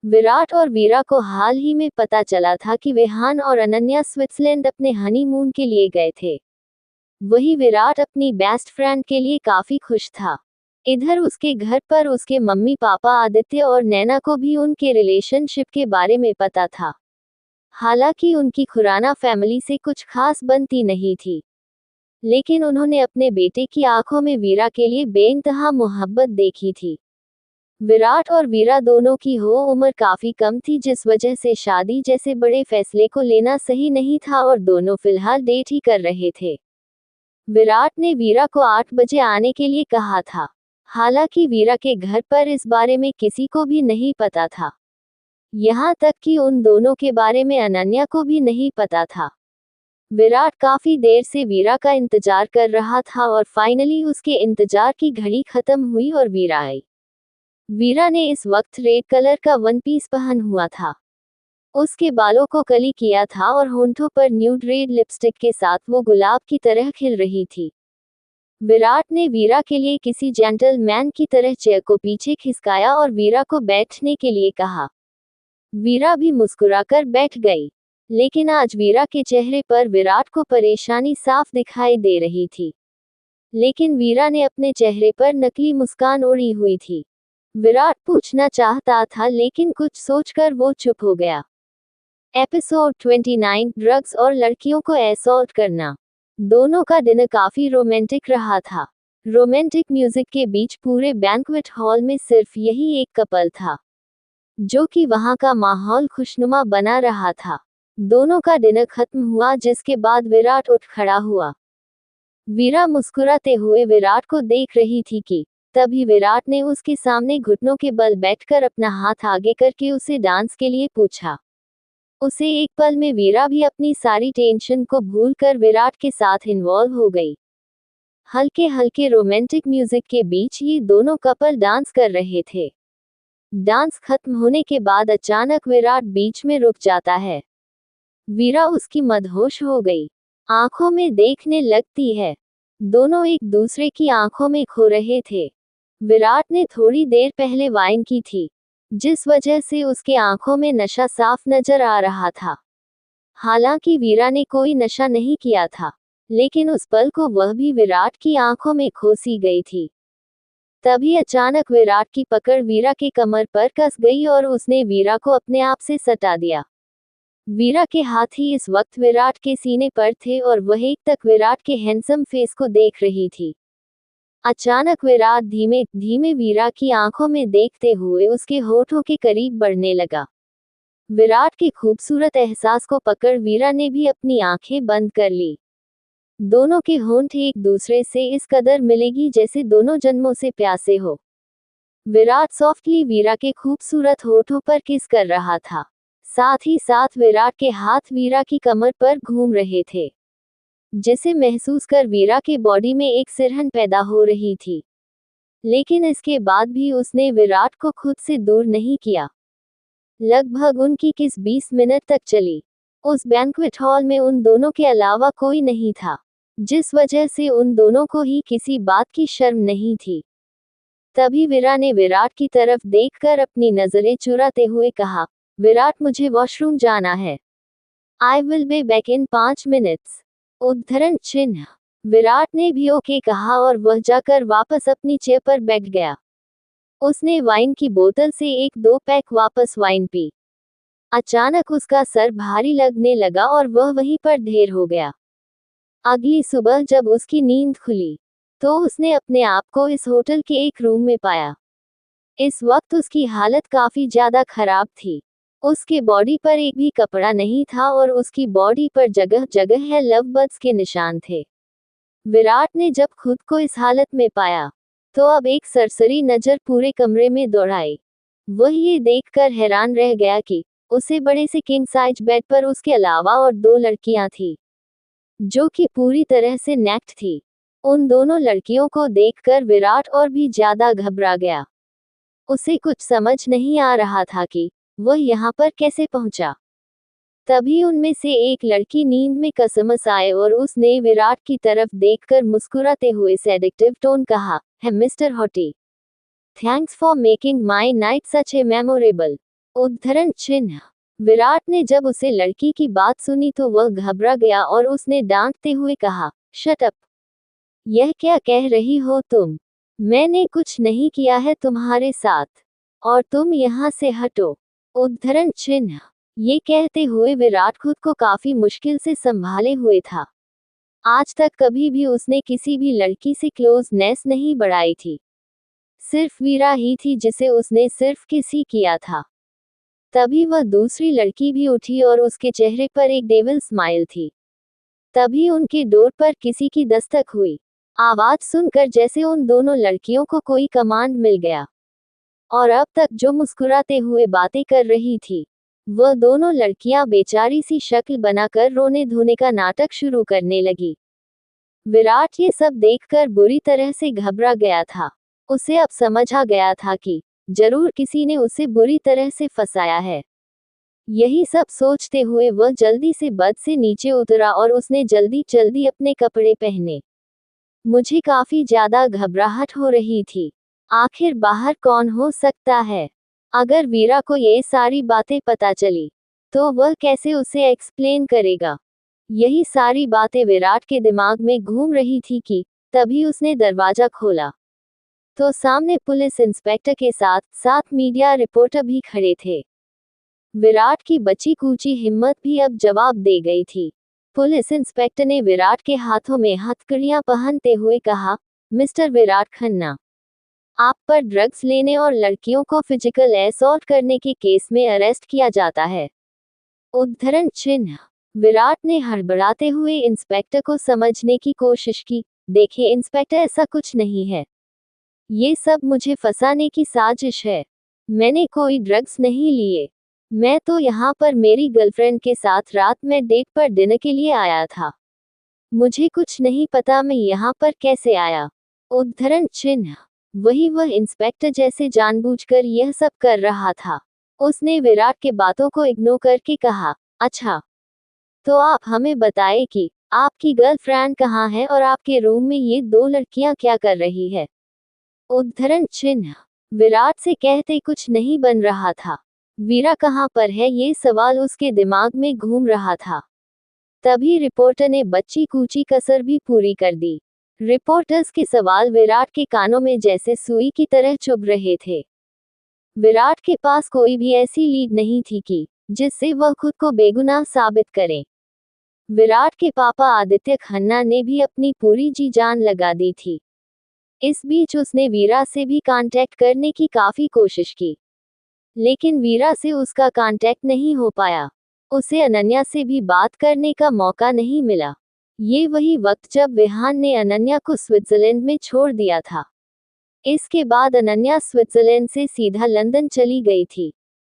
विराट और वीरा को हाल ही में पता चला था कि विहान और अनन्या स्विट्जरलैंड अपने हनीमून के लिए गए थे। वही विराट अपनी बेस्ट फ्रेंड के लिए काफी खुश था। इधर उसके घर पर उसके मम्मी पापा आदित्य और नैना को भी उनके रिलेशनशिप के बारे में पता था। हालांकि उनकी खुराना फैमिली से कुछ खास बनती नहीं थी, लेकिन उन्होंने अपने बेटे की आंखों में वीरा के लिए बेइंतहा मोहब्बत देखी थी। विराट और वीरा दोनों की उम्र काफी कम थी, जिस वजह से शादी जैसे बड़े फैसले को लेना सही नहीं था और दोनों फिलहाल डेट ही कर रहे थे। विराट ने वीरा को 8 बजे आने के लिए कहा था। हालांकि वीरा के घर पर इस बारे में किसी को भी नहीं पता था। यहाँ तक कि उन दोनों के बारे में अनन्या को भी नहीं पता था। विराट काफी देर से वीरा का इंतजार कर रहा था और फाइनली उसके इंतजार की घड़ी खत्म हुई और वीरा आई। वीरा ने इस वक्त रेड कलर का वन पीस पहन हुआ था। उसके बालों को कली किया था और होंठों पर न्यूड रेड लिपस्टिक के साथ वो गुलाब की तरह खिल रही थी। विराट ने वीरा के लिए किसी जेंटलमैन की तरह चेयर को पीछे खिसकाया और वीरा को बैठने के लिए कहा। वीरा भी मुस्कुराकर बैठ गई, लेकिन आज वीरा के चेहरे पर विराट को परेशानी साफ दिखाई दे रही थी। लेकिन वीरा ने अपने चेहरे पर नकली मुस्कान ओढ़ी हुई थी। विराट पूछना चाहता था, लेकिन कुछ सोचकर वो चुप हो गया। एपिसोड 29 ड्रग्स और लड़कियों को असॉल्ट करना। दोनों का डिनर काफी रोमांटिक रहा था। रोमांटिक म्यूजिक के बीच पूरे बैंक्वेट हॉल में सिर्फ यही एक कपल था, जो कि वहां का माहौल खुशनुमा बना रहा था। दोनों का डिनर खत्म हुआ, जिसके बाद विराट उठ खड़ा हुआ। वीरा मुस्कुराते हुए विराट को देख रही थी कि तभी विराट ने उसके सामने घुटनों के बल बैठकर अपना हाथ आगे करके उसे डांस के लिए पूछा। उसे एक पल में वीरा भी अपनी सारी टेंशन को भूलकर विराट के साथ इन्वॉल्व हो गई। हल्के हल्के रोमांटिक म्यूजिक के बीच ये दोनों कपल डांस कर रहे थे। डांस खत्म होने के बाद अचानक विराट बीच में रुक जाता है। वीरा उसकी मदहोश हो गई, आंखों में देखने लगती है। दोनों एक दूसरे की आंखों में खो रहे थे। विराट ने थोड़ी देर पहले वाइन की थी, जिस वजह से उसके आंखों में नशा साफ नजर आ रहा था। हालांकि वीरा ने कोई नशा नहीं किया था, लेकिन उस पल को वह भी विराट की आंखों में खो सी गई थी। तभी अचानक विराट की पकड़ वीरा के कमर पर कस गई और उसने वीरा को अपने आप से सटा दिया। वीरा के हाथ ही इस वक्त विराट के सीने पर थे और वह एक तक विराट के हैंडसम फेस को देख रही थी। अचानक विराट धीमे धीमे वीरा की आंखों में देखते हुए उसके होठों के करीब बढ़ने लगा। विराट के खूबसूरत एहसास को पकड़ वीरा ने भी अपनी आंखें बंद कर ली। दोनों के होंठ एक दूसरे से इस कदर मिलेगी जैसे दोनों जन्मों से प्यासे हो। विराट सॉफ्टली वीरा के खूबसूरत होठों पर किस कर रहा था। साथ ही साथ विराट के हाथ वीरा की कमर पर घूम रहे थे, जिसे महसूस कर वीरा के बॉडी में एक सिरहन पैदा हो रही थी। लेकिन इसके बाद भी उसने विराट को खुद से दूर नहीं किया। लगभग उनकी किस 20 मिनट तक चली। उस बैंक्वेट हॉल में उन दोनों के अलावा कोई नहीं था, जिस वजह से उन दोनों को ही किसी बात की शर्म नहीं थी। तभी वीरा ने विराट की तरफ देखकर अपनी नजरें चुराते हुए कहा, विराट मुझे वॉशरूम जाना है। I will be back in 5 minutes. उद्धरण चिन्ह। विराट ने भी ओके कहा और वह जाकर वापस अपनी चेयर पर बैठ गया। उसने वाइन की बोतल से 1-2 पैक वापस वाइन पी। अचानक उसका सर भारी लगने लगा और वह वहीं पर ढेर हो गया। अगली सुबह जब उसकी नींद खुली, तो उसने अपने आप को इस होटल के एक रूम में पाया। इस वक्त उसकी हालत काफी ज्यादा खराब थी। उसके बॉडी पर एक भी कपड़ा नहीं था और उसकी बॉडी पर जगह जगह है लव बर्ड्स के निशान थे। विराट ने जब खुद को इस हालत में पाया, तो अब एक सरसरी नजर पूरे कमरे में दौड़ाई। वह ये देखकर हैरान रह गया कि उसे बड़े से किंग साइज बेड पर उसके अलावा और 2 लड़कियां थीं, जो कि पूरी तरह से नेक्ड थी। उन दोनों लड़कियों को देखकर विराट और भी ज्यादा घबरा गया। उसे कुछ समझ नहीं आ रहा था कि वह यहाँ पर कैसे पहुंचा। तभी उनमें से एक लड़की नींद में कसमस आए और उसने विराट की तरफ देखकर मुस्कुराते हुए सेडिक्टिव टोन कहा, है mister hottie, thanks for making my night such a memorable. उद्धरण चिन्ह। विराट ने जब उसे लड़की की बात सुनी तो वह घबरा गया और उसने डांटते हुए कहा, शट अप। यह क्या कह रही हो तुम? मैंने कुछ नहीं किया है तुम्हारे साथ। और तुम यहाँ से हटो। उद्धरण चिन्ह। ये कहते हुए विराट खुद को काफी मुश्किल से संभाले हुए था। आज तक कभी भी उसने किसी भी लड़की से क्लोजनेस नहीं बढ़ाई थी। सिर्फ वीरा ही थी जिसे उसने सिर्फ किस ही किया था। तभी वह दूसरी लड़की भी उठी और उसके चेहरे पर एक डेविल स्माइल थी। तभी उनके डोर पर किसी की दस्तक हुई। आवाज सुनकर जैसे उन दोनों लड़कियों को कोई कमांड मिल गया। और अब तक जो मुस्कुराते हुए बातें कर रही थी, वह दोनों लड़कियां बेचारी सी शक्ल बनाकर रोने धोने का नाटक शुरू करने लगी। विराट ये सब देखकर बुरी तरह से घबरा गया था। उसे अब समझ आ गया था कि जरूर किसी ने उसे बुरी तरह से फंसाया है। यही सब सोचते हुए वह जल्दी से बस से नीचे उतरा और उसने जल्दी जल्दी अपने कपड़े पहने। मुझे काफी ज्यादा घबराहट हो रही थी। आखिर बाहर कौन हो सकता है? अगर वीरा को ये सारी बातें पता चली, तो वह कैसे उसे एक्सप्लेन करेगा? यही सारी बातें विराट के दिमाग में घूम रही थी कि तभी उसने दरवाजा खोला तो सामने पुलिस इंस्पेक्टर के साथ साथ मीडिया रिपोर्टर भी खड़े थे। विराट की बची कूची हिम्मत भी अब जवाब दे गई थी। पुलिस इंस्पेक्टर ने विराट के हाथों में हथकड़ियां पहनते हुए कहा, मिस्टर विराट खन्ना, आप पर ड्रग्स लेने और लड़कियों को फिजिकल असॉल्ट करने के केस में अरेस्ट किया जाता है। उद्धरण चिन्ह। विराट ने हड़बड़ाते हुए इंस्पेक्टर को समझने की कोशिश की। देखिए इंस्पेक्टर, ऐसा कुछ नहीं है। ये सब मुझे फंसाने की साजिश है। मैंने कोई ड्रग्स नहीं लिए। मैं तो यहाँ पर मेरी गर्लफ्रेंड के साथ रात में डेट पर डिनर के लिए आया था। मुझे कुछ नहीं पता मैं यहाँ पर कैसे आया। उद्धरण चिन्ह। वही वह इंस्पेक्टर जैसे जानबूझकर यह सब कर रहा था। उसने विराट के बातों को इग्नोर करके कहा, अच्छा, तो आप हमें बताएं कि आपकी गर्लफ्रेंड कहाँ है और आपके रूम में ये दो लड़कियां क्या कर रही है? उद्धरण चिन्ह। विराट से कहते कुछ नहीं बन रहा था। वीरा कहाँ पर है ये सवाल उसके दिमाग में घूम रहा था। तभी रिपोर्टर ने बच्ची कूची कसर भी पूरी कर दी। रिपोर्टर्स के सवाल विराट के कानों में जैसे सुई की तरह चुभ रहे थे। विराट के पास कोई भी ऐसी लीड नहीं थी कि जिससे वह खुद को बेगुनाह साबित करे। विराट के पापा आदित्य खन्ना ने भी अपनी पूरी जी जान लगा दी थी। इस बीच उसने वीरा से भी कांटेक्ट करने की काफी कोशिश की, लेकिन वीरा से उसका कांटेक्ट नहीं हो पाया। उसे अनन्या से भी बात करने का मौका नहीं मिला। ये वही वक्त जब विहान ने अनन्या को स्विट्जरलैंड में छोड़ दिया था। इसके बाद अनन्या स्विट्जरलैंड से सीधा लंदन चली गई थी,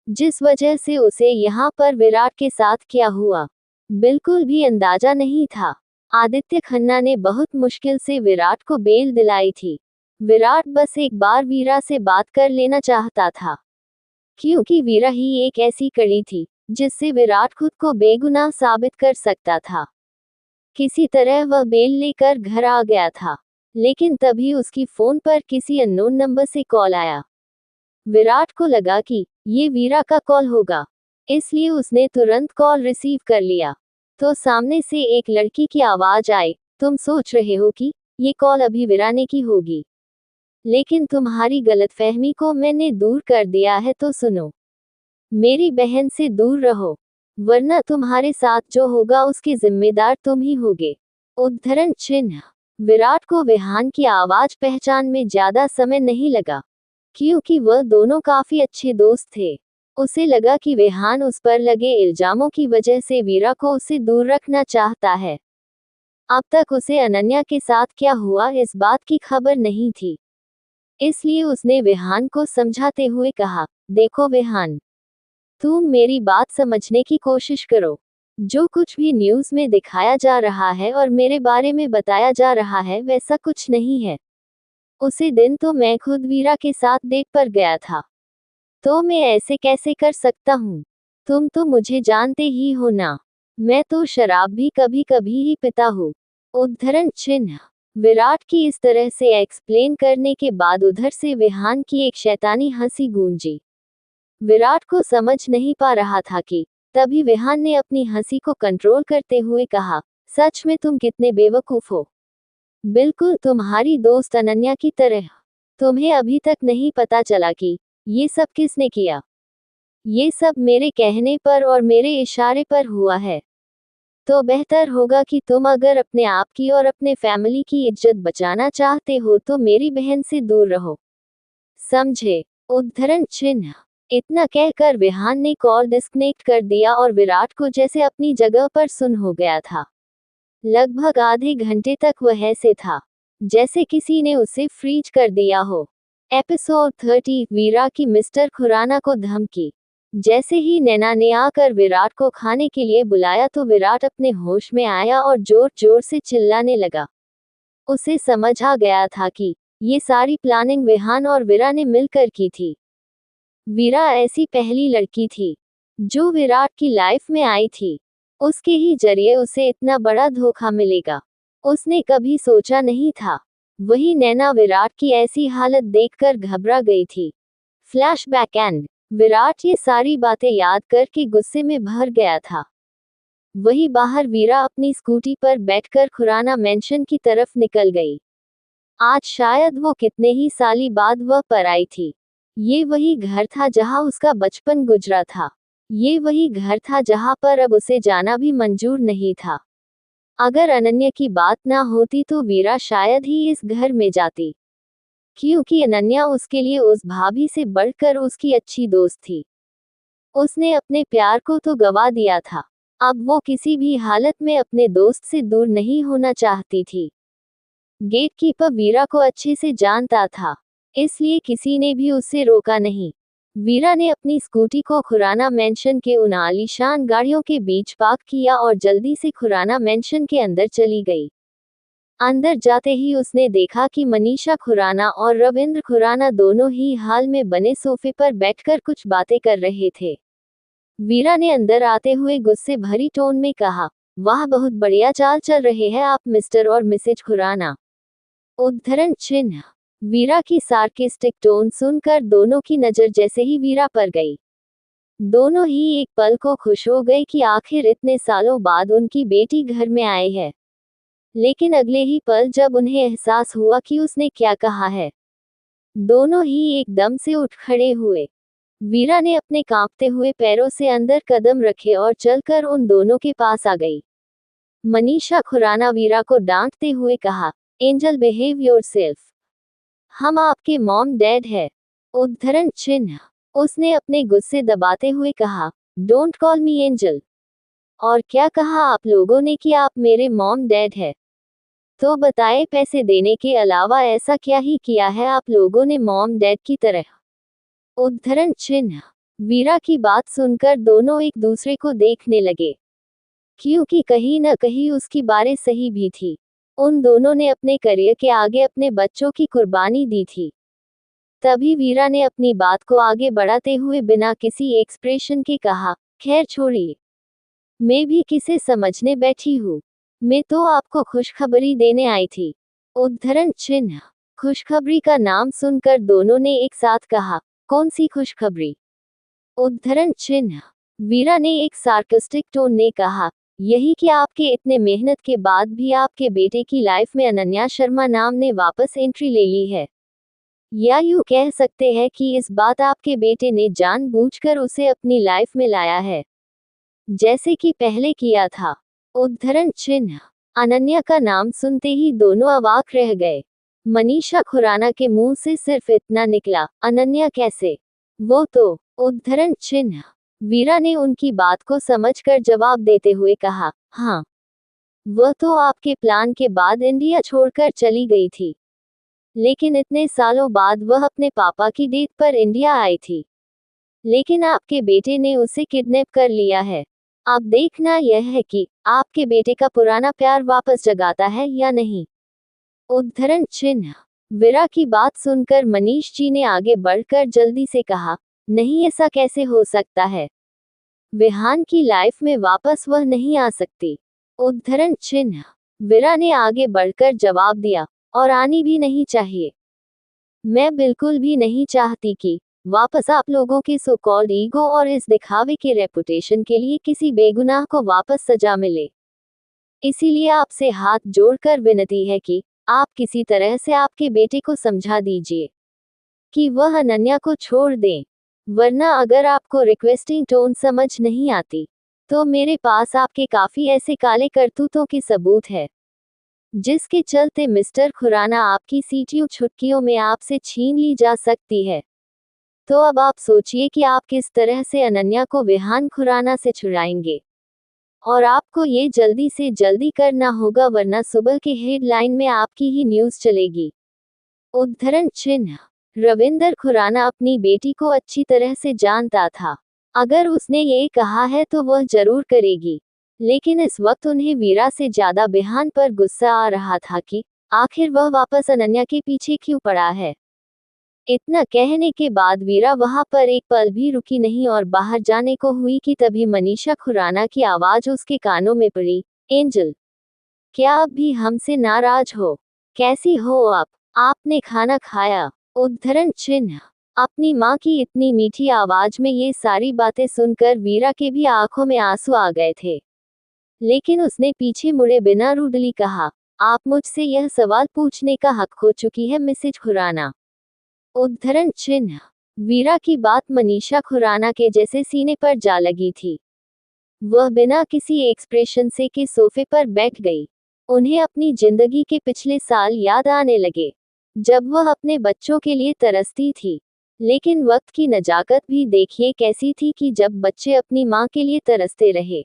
जिस वजह से उसे यहाँ पर विराट के साथ क्या हुआ बिल्कुल भी अंदाजा नहीं था। आदित्य खन्ना ने बहुत मुश्किल से विराट को बेल दिलाई थी। विराट बस एक बार वीरा से बात कर लेना चाहता था, क्योंकि वीरा ही एक ऐसी कड़ी थी जिससे विराट खुद को बेगुनाह साबित कर सकता था। किसी तरह वह बेल लेकर घर आ गया था, लेकिन तभी उसकी फोन पर किसी अननोन नंबर से कॉल आया। विराट को लगा कि ये वीरा का कॉल होगा, इसलिए उसने तुरंत कॉल रिसीव कर लिया। तो सामने से एक लड़की की आवाज आई, तुम सोच रहे हो कि ये कॉल अभी वीराने की होगी, लेकिन तुम्हारी गलतफहमी को मैंने दूर कर दिया है, तो सुनो, मेरी बहन से दूर रहो, वरना तुम्हारे साथ जो होगा उसके जिम्मेदार तुम ही होगे। उद्धरण चिन्ह। विराट को विहान की आवाज पहचान में ज्यादा समय नहीं लगा, क्योंकि वह दोनों काफी अच्छे दोस्त थे। उसे लगा कि विहान उस पर लगे इल्जामों की वजह से वीरा को उससे दूर रखना चाहता है। अब तक उसे अनन्या के साथ क्या हुआ इस बात की खबर नहीं थी, इसलिए उसने विहान को समझाते हुए कहा, देखो विहान, तुम मेरी बात समझने की कोशिश करो। जो कुछ भी न्यूज़ में दिखाया जा रहा है और मेरे बारे में बताया जा रहा है वैसा कुछ नहीं है। उसी दिन तो मैं खुद वीरा के साथ डेट पर गया था, तो मैं ऐसे कैसे कर सकता हूँ? तुम तो मुझे जानते ही हो ना, मैं तो शराब भी कभी कभी ही पीता हूँ। उद्धरण चिन्ह। विराट की इस तरह से एक्सप्लेन करने के बाद उधर से विहान की एक शैतानी हंसी गूंजी। विराट को समझ नहीं पा रहा था कि तभी विहान ने अपनी हंसी को कंट्रोल करते हुए कहा, सच में तुम कितने बेवकूफ हो। बिल्कुल तुम्हारी दोस्त अनन्या की तरह। तुम्हें अभी तक नहीं पता चला कि ये सब किसने किया। ये सब मेरे कहने पर और मेरे इशारे पर हुआ है। तो बेहतर होगा कि तुम अगर अपने आप की और अपने फैमिली की इज्जत बचाना चाहते हो तो मेरी बहन से दूर रहो। समझे? उद्धरण चिन्ह। इतना कहकर विहान ने कॉल डिस्कनेक्ट कर दिया और विराट को जैसे अपनी जगह पर सुन हो गया था। लगभग आधे घंटे तक वह ऐसे था जैसे किसी ने उसे फ्रीज कर दिया हो। एपिसोड 30 वीरा की मिस्टर खुराना को धमकी। जैसे ही नैना ने आकर विराट को खाने के लिए बुलाया तो विराट अपने होश में आया और जोर जोर से चिल्लाने लगा। उसे समझ आ गया था कि ये सारी प्लानिंग विहान और वीरा ने मिलकर की थी। वीरा ऐसी पहली लड़की थी जो विराट की लाइफ में आई थी। उसके ही जरिए उसे इतना बड़ा धोखा मिलेगा उसने कभी सोचा नहीं था। वही नैना विराट की ऐसी हालत देखकर घबरा गई थी। फ्लैशबैक एंड विराट ये सारी बातें याद करके गुस्से में भर गया था। वही बाहर वीरा अपनी स्कूटी पर बैठकर खुराना मेंशन की तरफ निकल गई। आज शायद वो कितने ही साली बाद वह पर आई थी। ये वही घर था जहां उसका बचपन गुजरा था। ये वही घर था जहां पर अब उसे जाना भी मंजूर नहीं था। अगर अनन्या की बात ना होती तो वीरा शायद ही इस घर में जाती, क्योंकि अनन्या उसके लिए उस भाभी से बढ़कर उसकी अच्छी दोस्त थी। उसने अपने प्यार को तो गवा दिया था, अब वो किसी भी हालत में अपने दोस्त से दूर नहीं होना चाहती थी। गेटकीपर वीरा को अच्छे से जानता था, इसलिए किसी ने भी उससे रोका नहीं। वीरा ने अपनी स्कूटी को खुराना मेंशन के उन आलीशान गाड़ियों के बीच पार्क किया और जल्दी से खुराना मेंशन के अंदर चली गई। अंदर जाते ही उसने देखा कि मनीषा खुराना और रविंद्र खुराना दोनों ही हाल में बने सोफे पर बैठकर कुछ बातें कर रहे थे। वीरा ने अंदर आते हुए गुस्से भरी टोन में कहा, वाह बहुत बढ़िया चाल चल रहे हैं आप मिस्टर और मिसेज खुराना। उद्धरण चिन्ह। वीरा की सार्केस्टिक टोन सुनकर दोनों की नजर जैसे ही वीरा पर गई, दोनों ही एक पल को खुश हो गए कि आखिर इतने सालों बाद उनकी बेटी घर में आई है। लेकिन अगले ही पल जब उन्हें एहसास हुआ कि उसने क्या कहा है, दोनों ही एकदम से उठ खड़े हुए। वीरा ने अपने कांपते हुए पैरों से अंदर कदम रखे और चलकर उन दोनों के पास आ गई। मनीषा खुराना वीरा को डांटते हुए कहा, एंजल बिहेव योरसेल्फ। हम आपके मॉम डैड है। उद्धरण चिन्ह। उसने अपने गुस्से दबाते हुए कहा, डोंट कॉल मी एंजल। और क्या कहा आप लोगों ने कि आप मेरे मॉम डैड है? तो बताए पैसे देने के अलावा ऐसा क्या ही किया है आप लोगों ने मॉम डैड की तरह? उद्धरण चिन्ह। वीरा की बात सुनकर दोनों एक दूसरे को देखने लगे, क्योंकि कहीं न कहीं उसकी बातें सही भी थी। उन दोनों ने अपने करियर के आगे अपने बच्चों की कुर्बानी दी थी। तभी वीरा ने अपनी बात को आगे बढ़ाते हुए बिना किसी एक्सप्रेशन के कहा, खैर छोड़िए, मैं भी किसे समझने बैठी हूँ। मैं तो आपको खुशखबरी देने आई थी। उद्धरण चिन्ह। खुशखबरी का नाम सुनकर दोनों ने एक साथ कहा, कौन सी खुशखबरी? उद्धरण चिन्ह। वीरा ने एक सार्कास्टिक टोन में कहा, यही कि आपके इतने मेहनत के बाद भी आपके बेटे की लाइफ में अनन्या शर्मा नाम ने वापस एंट्री ले ली है। या यूं कह सकते हैं कि इस बात आपके बेटे ने जानबूझकर उसे अपनी लाइफ में लाया है, जैसे कि पहले किया था। उद्धरण चिन्ह। अनन्या का नाम सुनते ही दोनों अवाक रह गए। मनीषा खुराना के मुंह से सिर्फ इतना निकला, अनन्या कैसे? वो तो। उद्धरण चिन्ह। वीरा ने उनकी बात को समझकर जवाब देते हुए कहा, हाँ, वह तो आपके प्लान के बाद इंडिया छोड़कर चली गई थी। लेकिन इतने सालों बाद वह अपने पापा की डेट पर इंडिया आई थी। लेकिन आपके बेटे ने उसे किडनैप कर लिया है। अब देखना यह है कि आपके बेटे का पुराना प्यार वापस जगाता है या नहीं। उद्धरण चिन्ह। वीरा की बात सुनकर मनीष जी ने आगे बढ़कर जल्दी से कहा, नहीं ऐसा कैसे हो सकता है? विहान की लाइफ में वापस वह नहीं आ सकती। उद्धरण चिन्ह। वीरा ने आगे बढ़कर जवाब दिया, और आनी भी नहीं चाहिए। मैं बिल्कुल भी नहीं चाहती कि वापस आप लोगों के सो कॉल्ड ईगो और इस दिखावे के रेपुटेशन के लिए किसी बेगुनाह को वापस सजा मिले। इसीलिए आपसे हाथ जोड़कर विनती है कि आप किसी तरह से आपके बेटे को समझा दीजिए कि वह अनन्या को छोड़ दें। वरना अगर आपको रिक्वेस्टिंग टोन समझ नहीं आती, तो मेरे पास आपके काफी ऐसे काले करतूतों के सबूत है, जिसके चलते मिस्टर खुराना आपकी सीटियों छुटकियों में आपसे छीन ली जा सकती है। तो अब आप सोचिए कि आप किस तरह से अनन्या को विहान खुराना से छुड़ाएंगे। और आपको ये जल्दी से जल्दी करना होगा, वरना सुबह के हेडलाइन में आपकी ही न्यूज चलेगी। उद्धरण चिन्ह। रविंदर खुराना अपनी बेटी को अच्छी तरह से जानता था। अगर उसने ये कहा है तो वह जरूर करेगी। लेकिन इस वक्त उन्हें वीरा से ज्यादा विहान पर गुस्सा आ रहा था कि आखिर वह वापस अनन्या के पीछे क्यों पड़ा है। इतना कहने के बाद वीरा वहां पर एक पल भी रुकी नहीं और बाहर जाने को हुई कि तभी मनीषा खुराना की आवाज उसके कानों में पड़ी। एंजल, क्या अब भी हमसे नाराज हो? कैसी हो आप? आपने खाना खाया? उद्धरण चिन्ह। अपनी माँ की इतनी मीठी आवाज में ये सारी बातें सुनकर वीरा के भी आंखों में आंसू आ गए थे। लेकिन उसने पीछे मुड़े बिना रूडली कहा, आप मुझसे यह सवाल पूछने का हक खो चुकी है मिसेज खुराना। उद्धरण चिन्ह। वीरा की बात मनीषा खुराना के जैसे सीने पर जा लगी थी। वह बिना किसी एक्सप्रेशन से के सोफे पर बैठ गई। उन्हें अपनी जिंदगी के पिछले साल याद आने लगे, जब वह अपने बच्चों के लिए तरसती थी। लेकिन वक्त की नजाकत भी देखिए कैसी थी कि जब बच्चे अपनी माँ के लिए तरसते रहे,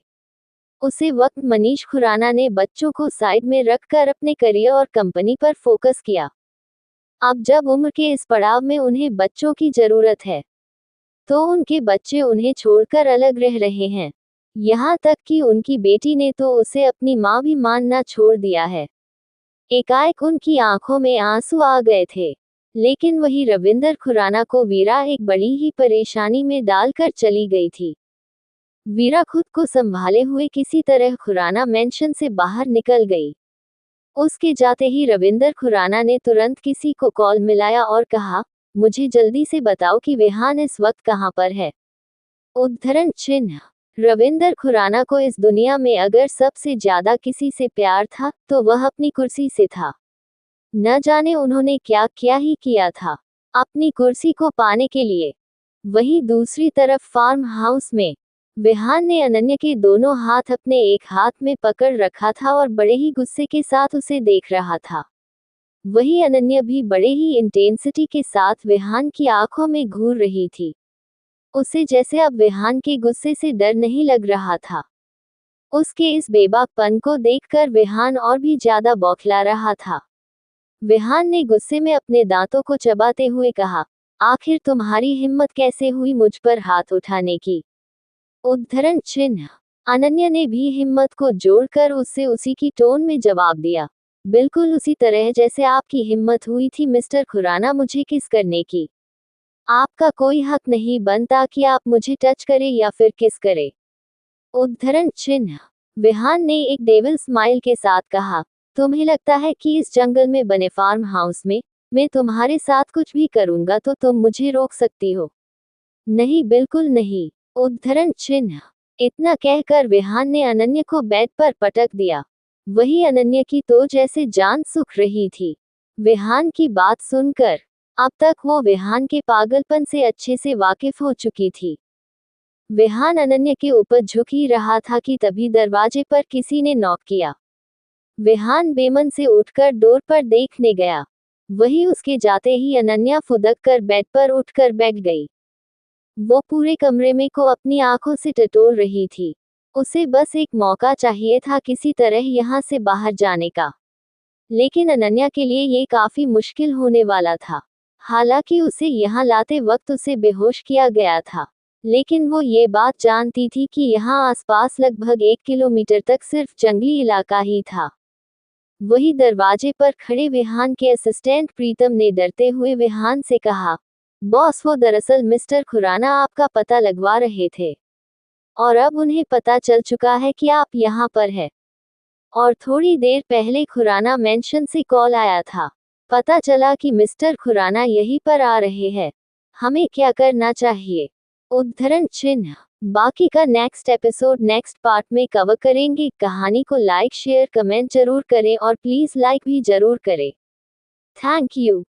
उसे वक्त मनीष खुराना ने बच्चों को साइड में रखकर अपने करियर और कंपनी पर फोकस किया। अब जब उम्र के इस पड़ाव में उन्हें बच्चों की जरूरत है, तो उनके बच्चे उन्हें छोड़कर अलग रह रहे हैं। यहाँ तक कि उनकी बेटी ने तो उसे अपनी माँ भी मानना छोड़ दिया है। एकाएक उनकी आंखों में आंसू आ गए थे। लेकिन वही रविंदर खुराना को वीरा एक बड़ी ही परेशानी में डालकर चली गई थी। वीरा खुद को संभाले हुए किसी तरह खुराना मेंशन से बाहर निकल गई। उसके जाते ही रविंदर खुराना ने तुरंत किसी को कॉल मिलाया और कहा, मुझे जल्दी से बताओ कि विहान इस वक्त कहाँ पर है। उद्धरण चिन्ह। रविंदर खुराना को इस दुनिया में अगर सबसे ज्यादा किसी से प्यार था, तो वह अपनी कुर्सी से था। न जाने उन्होंने क्या क्या ही किया था अपनी कुर्सी को पाने के लिए। वहीं दूसरी तरफ फार्म हाउस में विहान ने अनन्या के दोनों हाथ अपने एक हाथ में पकड़ रखा था और बड़े ही गुस्से के साथ उसे देख रहा था। वही अनन्या भी बड़े ही इंटेंसिटी के साथ विहान की आंखों में घूर रही थी। उसे जैसे अब विहान के गुस्से से डर नहीं लग रहा था। उसके इस बेबाकपन को देखकर विहान और भी ज्यादा बौखला रहा था। विहान ने गुस्से में अपने दांतों को चबाते हुए कहा, आखिर तुम्हारी हिम्मत कैसे हुई मुझ पर हाथ उठाने की? उद्धरण चिन्ह। अनन्या ने भी हिम्मत को जोड़कर उससे उसी की टोन में जवाब दिया, बिल्कुल उसी तरह जैसे आपकी हिम्मत हुई थी मिस्टर खुराना मुझे किस करने की। आपका कोई हक नहीं बनता कि आप मुझे टच करे या फिर किस करे। उद्धरण चिन्ह। विहान ने एक डेविल स्माइल के साथ कहा, तुम्हें लगता है कि इस जंगल में बने फार्म हाउस में मैं तुम्हारे साथ कुछ भी करूंगा तो तुम मुझे रोक सकती हो? नहीं, बिल्कुल नहीं। उद्धरण चिन्ह। इतना कहकर विहान ने अनन्या को बेड पर पटक दिया। वही अनन्या की तो जैसे जान सूख रही थी विहान की बात सुनकर। अब तक वो विहान के पागलपन से अच्छे से वाकिफ हो चुकी थी। विहान अनन्या के ऊपर झुक ही रहा था कि तभी दरवाजे पर किसी ने नॉक किया। विहान बेमन से उठकर डोर पर देखने गया। वही उसके जाते ही अनन्या फुदक कर बेड पर उठकर बैठ गई। वो पूरे कमरे में को अपनी आंखों से टटोल रही थी। उसे बस एक मौका चाहिए था किसी तरह यहाँ से बाहर जाने का। लेकिन अनन्या के लिए ये काफी मुश्किल होने वाला था। हालांकि उसे यहाँ लाते वक्त उसे बेहोश किया गया था, लेकिन वो ये बात जानती थी कि यहाँ आसपास लगभग 1 किलोमीटर तक सिर्फ जंगली इलाका ही था। वही दरवाजे पर खड़े विहान के असिस्टेंट प्रीतम ने डरते हुए विहान से कहा, बॉस वो दरअसल मिस्टर खुराना आपका पता लगवा रहे थे और अब उन्हें पता चल चुका है कि आप यहाँ पर है। और थोड़ी देर पहले खुराना मेंशन से कॉल आया था। पता चला कि मिस्टर खुराना यहीं पर आ रहे हैं। हमें क्या करना चाहिए? उद्धरण चिन्ह। बाकी का नेक्स्ट एपिसोड नेक्स्ट पार्ट में कवर करेंगे। कहानी को लाइक शेयर कमेंट जरूर करें और प्लीज लाइक भी जरूर करें। Thank you.